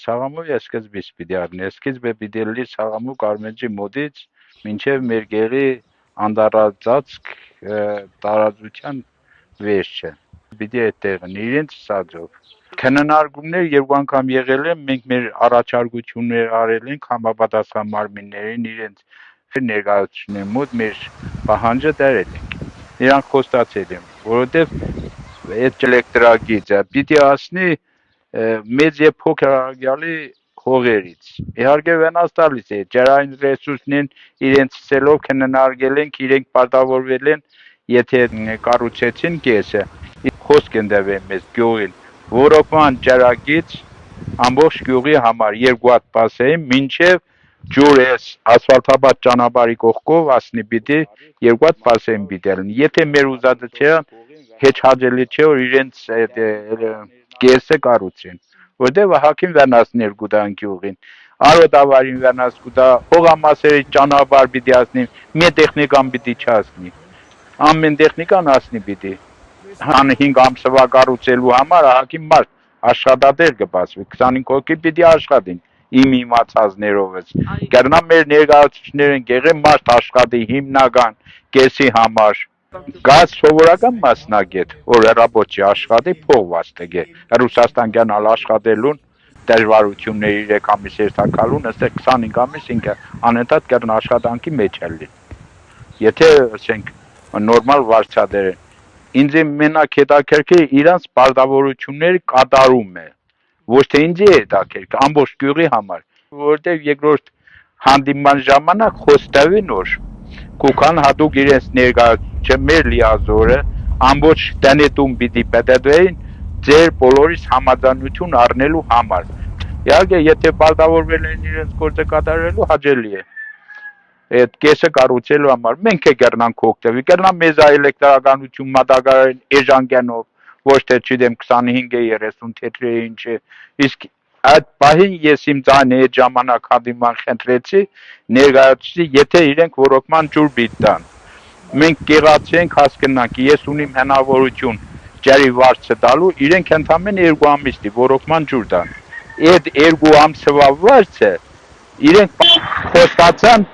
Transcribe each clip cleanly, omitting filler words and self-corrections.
Ցաղամու սկզբից պիտի առնի, սկիզբը պիտի լի ցաղամու կարմեջի մոդից մինչև մեր գեղի անդառածածկ տարածության վերջը։ Պիտի այդտեղն իրենց սածով։ Քննարկումներ երկու անգամ եղել են, մենք մեր առաջարկություններ արել ենք համապատասխան մարմիններին իրենց ներկայացուցիչների մոտ մեր պահանջը դրել ենք։ Իրանք խոստացել են, որովհետև այդ էլեկտրագիծը պիտի ասնի մեծ եւ փոքր արագյալի հողերից։ Իհարկե վնաս տալիս է, ջրային ռեսուրսներին իրենց ցելով քննարկել ենք, իրենք պարտավորվել են, եթե կառուցեցին կեսը, խոսք են տվել մեզ գյուղին, ռոռոկման ջրագիծ ամբողջ գյուղի համար երկու հատ պասեին, մինչև ջուր էս ասֆալտաբադ ճանապարհի կողքով ասնի պիտի երկու հատ պասեին պիտի։ Եթե մեր ուզածության հեչ հաջելի չէ, որ իրենց կեսը կառուցեն, որտեղ հակին վնասներ կուտան գյուղին, արոտավարին վնաս կուտա, հողամասերի ճանապարհ պիտի ասնի, մի տեխնիկան պիտի չասնի, ամեն տեխնիկան ասնի պիտի, 5 ամսվա կառուցելու համար հակին մարդ աշխատատեր կբացվի, 25 հոգի պիտի աշխատին, իմ իմացածներովս, կերնա մեր ներկայացուցիչներն գեղեն մարդ աշխատի հիմնական կեսի համար, գազ սովորական մասնագետ, որ հեռաբոչի աշխատի փող վաստակե, Ռուսաստան գնալ աշխատելուն դժվարությունների 3 ամիս երթակալուն, ըստեղ 25 ամիս ինքը անընդհատ կերն աշխատանքի մեջ է լինի։ Եթե ասենք նորմալ վարձադեր են, ինձ մենակ հետաքրքիր իրանց պարտավորությունների կատարումը, ոչ թե ինձ է հետաքրքիր, ամբողջ գյուղի համար, որովհետև երկրորդ հանդիման ժամանակ խոստովի նոր Կուքան հատուկ իրենց ներկայացուցիչը մեր լիազորը ամբողջ տնետուն պիտի պետեդվեին ձեր բոլորիս համաձայնություն առնելու համար։ Իհարկե, եթե պարտավորվել են իրենց գործը կատարելու, հաճելի է։ Այդ կեսը կառուցելու համար մենք է կերնանք օգտվի, կերնա մեզ էլեկտրականություն մատակարարեն էժանքանով, ոչ թե չգիտեմ 25-30 թեթրի ինչ է։ Իսկ այդ պահին ես իմ ձայնը այդ ժամանակ հանդիման խնդրեցի ներկայացուցի, եթե իրենք ռոռոկման ջուր պիտան։ Մենք կեղացենք հասկանանք, ես ունիմ հնարավորություն ջրի վարձը տալու, իրենք ընդամենը 2 ամիսի ռոռոկման ջուր տան։ Այդ 2 ամսվա վարձը իրենք խոստացան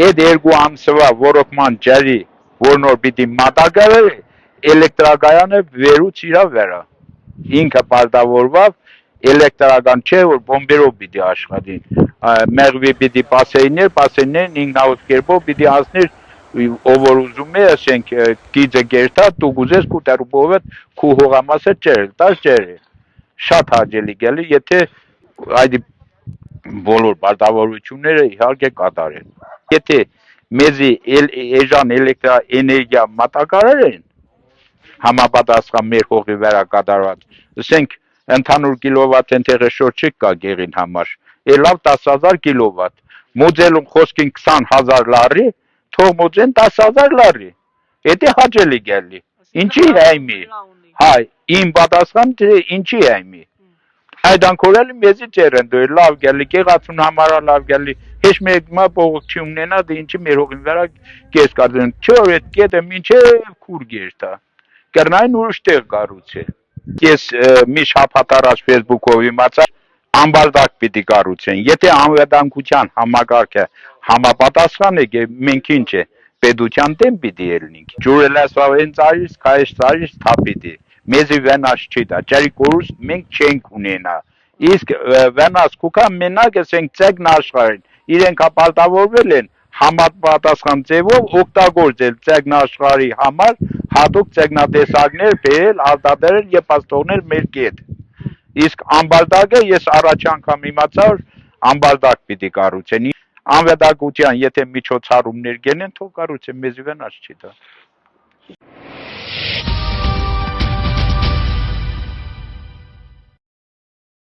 այդ 2 ամսվա ռոռոկման ջրի, որ նոր պիտի մատակարարի, էլեկտրակայանը վերուց իրա վրա։ Ինքը պարտավորվավ էլեկտրական չէ, որ բոմբերով պիտի աշխատի, մեղվի պիտի պասեյներ ինքնավոտ կերպով պիտի ասներ, ով որ ուզում է, ասենք, գիծը գերտա, դու գուզես կուտերուբով է քու հողամասը ջրել, տաս ջրել, շատ հաճելի գելի, եթե այդ բոլոր պարտավորությունները իհարկե կատարեն։ Եթե մեզի էժան էլեկտրաէներգիա մատակարարեն, համապատասխան մեր հողի վրա կատարված, ասենք ընդհանուր կիլովատ ընթեղը շոտ չի կա գեղին համար, լավ 10,000 կիլովատ, մոդելում խոսքին 20,000 լարի, թող մոդեն 10,000 լարի, եթե հաճելի գելի, ինչի հայմի, հայ, իմ պատասխան թե ինչի հայմի, այդ անկորելի մեզի ճերն դույր, լավ գելի, կեղացուն համարա լավ գելի, հեչ մեկ մա բողոք չի ունենա, դե ինչի մեր հողին վրա կես կարձեն, չէ որ այդ կետը մինչև քուր գերտա, կրնային ուրիշ տեղ կառուց է, ես մի շաբաթ առաջ Facebook-ով իմացա, ամբարտակ պիտի կառուցեն, եթե անվտանգության համակարգը համապատասխան է, մենք ինչ է, պետության դեմ պիտի ելնենք, ջուրը լասվավեն ծարիս, կայես ծարիս թապիտի, մեզի վենաս չի դա, ջարի կորուս մենք չենք ունենա, իսկ վենաս կուկա մենակ ասենք ծեգն աշխարհին, իրենք ապարտավորվել են համապատասխան ձևով օգտագործել ծեգն աշխարհի համար հատուկ ծեգնատեսակներ բերել, արտադրել եւ պաստողներ մեր կետ։ Իսկ ամբարտակը ես առաջ անգամ իմացա, որ ամբարտակ պիտի կառուցեն։ Անվտանգության եթե միջոցառումներ գնեն, թող կառուցեն, մեզի վնաս չի դա։